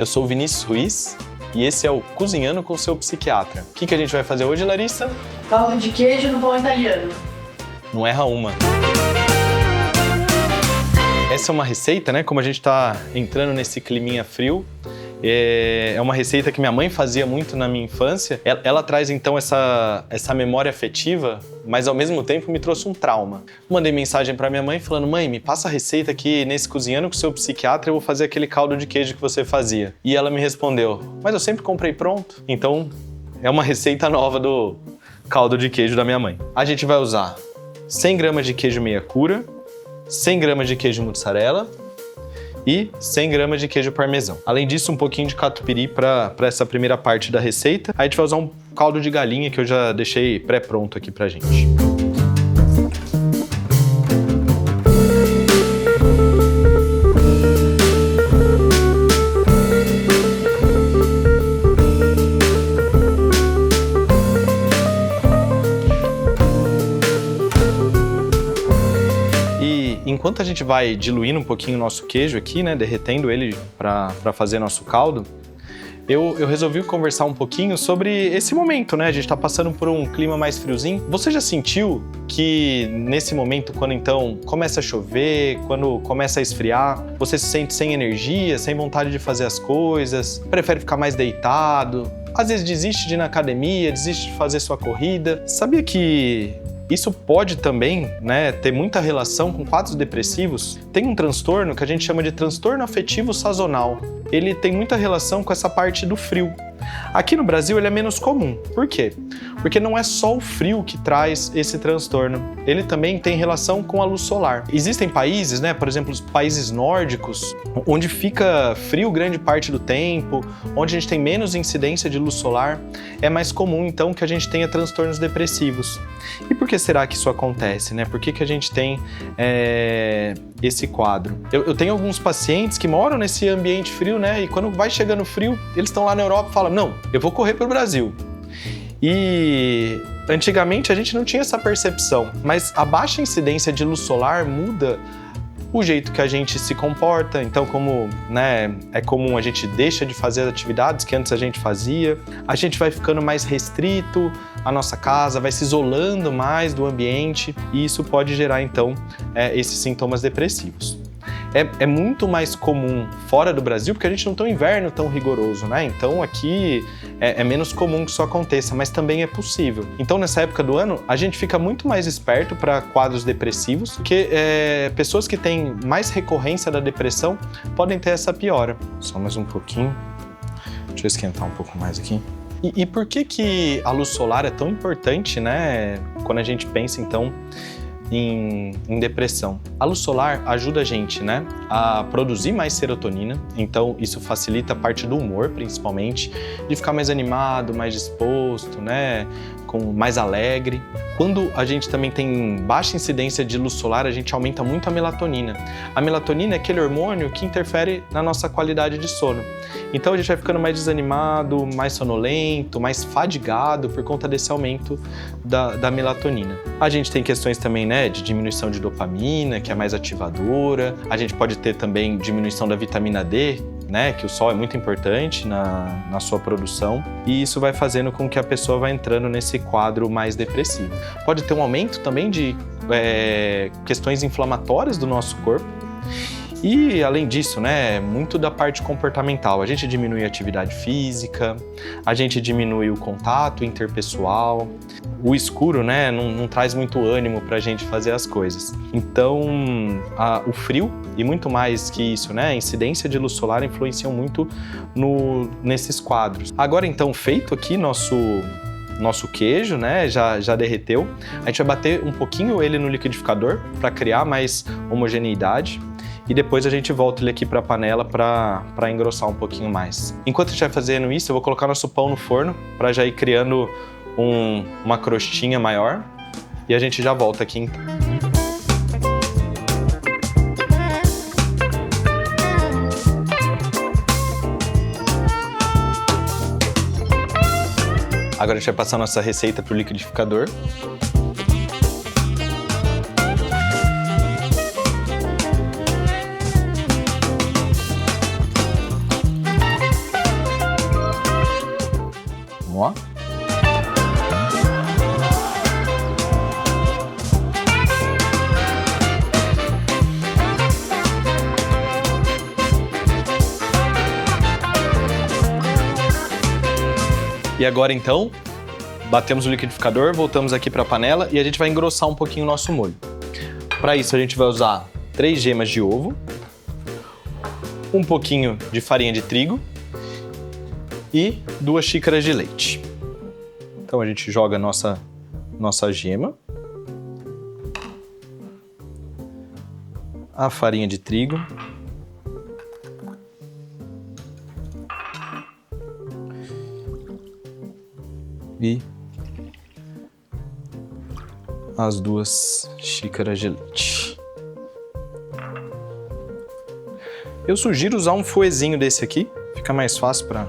Eu sou o Vinícius Ruiz e esse é o Cozinhando com o seu psiquiatra. O que a gente vai fazer hoje, Larissa? Caldo de queijo no pão italiano. Não erra uma. Essa é uma receita, né? Como a gente tá entrando nesse climinha frio, é uma receita que minha mãe fazia muito na minha infância. Ela traz então essa memória afetiva, mas ao mesmo tempo me trouxe um trauma. Mandei mensagem para minha mãe falando: mãe, me passa a receita aqui nesse Cozinhando com o seu psiquiatra, eu vou fazer aquele caldo de queijo que você fazia. E ela me respondeu: mas eu sempre comprei pronto. Então é uma receita nova do caldo de queijo da minha mãe. A gente vai usar 100 gramas de queijo meia cura, 100 gramas de queijo mussarela e 100 gramas de queijo parmesão. Além disso, um pouquinho de catupiry para essa primeira parte da receita. Aí a gente vai usar um caldo de galinha que eu já deixei pré-pronto aqui pra gente. Enquanto a gente vai diluindo um pouquinho o nosso queijo aqui, né, derretendo ele para fazer nosso caldo, eu resolvi conversar um pouquinho sobre esse momento, né? A gente tá passando por um clima mais friozinho. Você já sentiu que nesse momento, quando então começa a chover, quando começa a esfriar, você se sente sem energia, sem vontade de fazer as coisas, prefere ficar mais deitado, às vezes desiste de ir na academia, desiste de fazer sua corrida? Sabia que isso pode também, né, ter muita relação com quadros depressivos? Tem um transtorno que a gente chama de transtorno afetivo sazonal. Ele tem muita relação com essa parte do frio. Aqui no Brasil ele é menos comum. Por quê? Porque não é só o frio que traz esse transtorno. Ele também tem relação com a luz solar. Existem países, né, por exemplo, os países nórdicos, onde fica frio grande parte do tempo, onde a gente tem menos incidência de luz solar. É mais comum, então, que a gente tenha transtornos depressivos. E por que será que isso acontece, né? Por que a gente tem esse quadro? Eu tenho alguns pacientes que moram nesse ambiente frio, né? E quando vai chegando frio, eles estão lá na Europa e falam: não, eu vou correr para o Brasil. E antigamente a gente não tinha essa percepção, mas a baixa incidência de luz solar muda o jeito que a gente se comporta. Então, como, né, é comum, a gente deixa de fazer as atividades que antes a gente fazia, a gente vai ficando mais restrito à nossa casa, vai se isolando mais do ambiente, e isso pode gerar, então, esses sintomas depressivos. É muito mais comum fora do Brasil, porque a gente não tem um inverno tão rigoroso, né? Então aqui é menos comum que isso aconteça, mas também é possível. Então nessa época do ano, a gente fica muito mais esperto para quadros depressivos, porque pessoas que têm mais recorrência da depressão podem ter essa piora. Só mais um pouquinho. Deixa eu esquentar um pouco mais aqui. E por que a luz solar é tão importante, né? Quando a gente pensa, então, em depressão. A luz solar ajuda a gente, né, a produzir mais serotonina, então isso facilita a parte do humor, principalmente, de ficar mais animado, mais disposto, né, mais alegre. Quando a gente também tem baixa incidência de luz solar, a gente aumenta muito a melatonina. A melatonina é aquele hormônio que interfere na nossa qualidade de sono. Então a gente vai ficando mais desanimado, mais sonolento, mais fadigado por conta desse aumento da melatonina. A gente tem questões também, né, de diminuição de dopamina, que é mais ativadora. A gente pode ter também diminuição da vitamina D, né, que o sol é muito importante na sua produção, e isso vai fazendo com que a pessoa vá entrando nesse quadro mais depressivo. Pode ter um aumento também de questões inflamatórias do nosso corpo. E, além disso, né, muito da parte comportamental. A gente diminui a atividade física, a gente diminui o contato interpessoal. O escuro, né, não traz muito ânimo pra gente fazer as coisas. Então, o frio e muito mais que isso, né, a incidência de luz solar influenciam muito nesses quadros. Agora, então, feito aqui nosso queijo, né, já derreteu, a gente vai bater um pouquinho ele no liquidificador para criar mais homogeneidade. E depois a gente volta ele aqui para a panela para engrossar um pouquinho mais. Enquanto a gente vai fazendo isso, eu vou colocar nosso pão no forno para já ir criando uma crostinha maior. E a gente já volta aqui então. Agora a gente vai passar nossa receita para o liquidificador. lá? E agora então, batemos o liquidificador, voltamos aqui para a panela e a gente vai engrossar um pouquinho o nosso molho. Para isso a gente vai usar 3 gemas de ovo, um pouquinho de farinha de trigo e 2 xícaras de leite. Então a gente joga a nossa gema, a farinha de trigo, e as 2 xícaras de leite. Eu sugiro usar um fouetzinho desse aqui, fica mais fácil para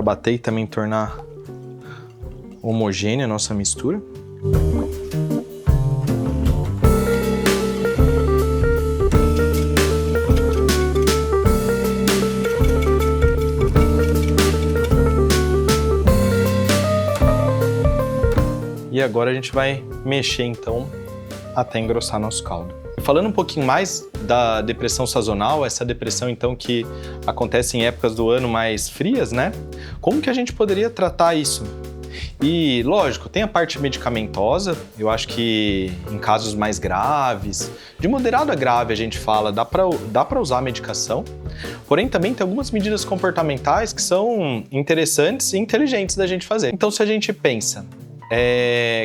bater e também tornar homogênea a nossa mistura. E agora a gente vai mexer então até engrossar nosso caldo. Falando um pouquinho mais da depressão sazonal, essa depressão então que acontece em épocas do ano mais frias, né? Como que a gente poderia tratar isso? E, lógico, tem a parte medicamentosa, eu acho que em casos mais graves, de moderado a grave a gente fala, dá pra usar a medicação, porém também tem algumas medidas comportamentais que são interessantes e inteligentes da gente fazer. Então, se a gente pensa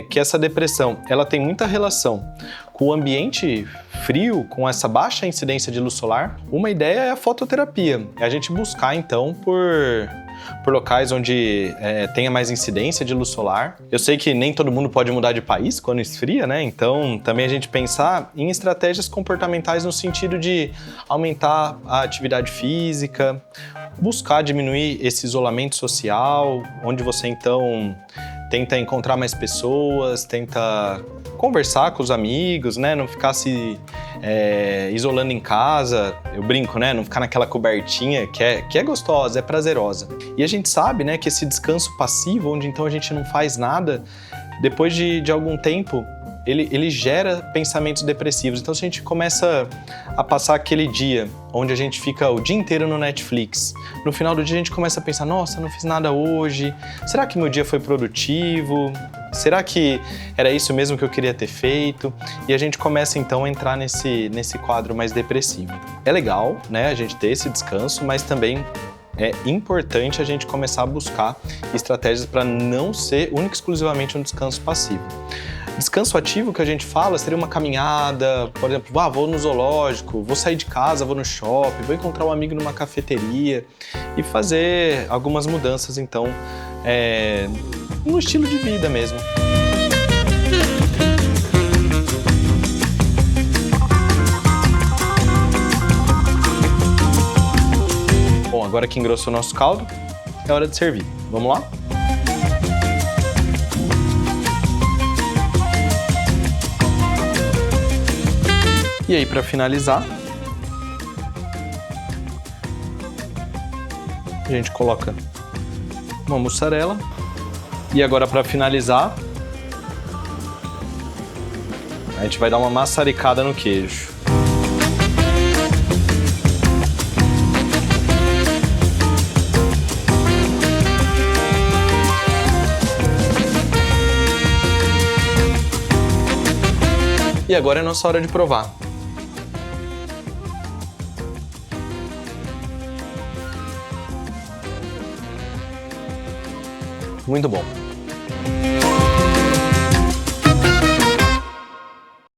que essa depressão ela tem muita relação com o ambiente frio, com essa baixa incidência de luz solar, uma ideia é a fototerapia. É a gente buscar, então, por locais onde tenha mais incidência de luz solar. Eu sei que nem todo mundo pode mudar de país quando esfria, né? Então, também a gente pensar em estratégias comportamentais no sentido de aumentar a atividade física, buscar diminuir esse isolamento social, onde você, então, tenta encontrar mais pessoas, tenta conversar com os amigos, né? Não ficar se isolando em casa, eu brinco, né? Não ficar naquela cobertinha que é gostosa, é prazerosa. E a gente sabe, né, que esse descanso passivo, onde então a gente não faz nada, depois de algum tempo, ele gera pensamentos depressivos. Então, se a gente começa a passar aquele dia onde a gente fica o dia inteiro no Netflix, no final do dia a gente começa a pensar, nossa, não fiz nada hoje, será que meu dia foi produtivo? Será que era isso mesmo que eu queria ter feito? E a gente começa então a entrar nesse quadro mais depressivo. É legal, né, a gente ter esse descanso, mas também é importante a gente começar a buscar estratégias para não ser única e exclusivamente um descanso passivo. Descanso ativo que a gente fala seria uma caminhada, por exemplo, vou no zoológico, vou sair de casa, vou no shopping, vou encontrar um amigo numa cafeteria e fazer algumas mudanças, então, no estilo de vida mesmo. Bom, agora que engrossou o nosso caldo, é hora de servir. Vamos lá? E aí, para finalizar, a gente coloca uma mussarela. E agora, para finalizar, a gente vai dar uma maçaricada no queijo. E agora é nossa hora de provar. Muito bom.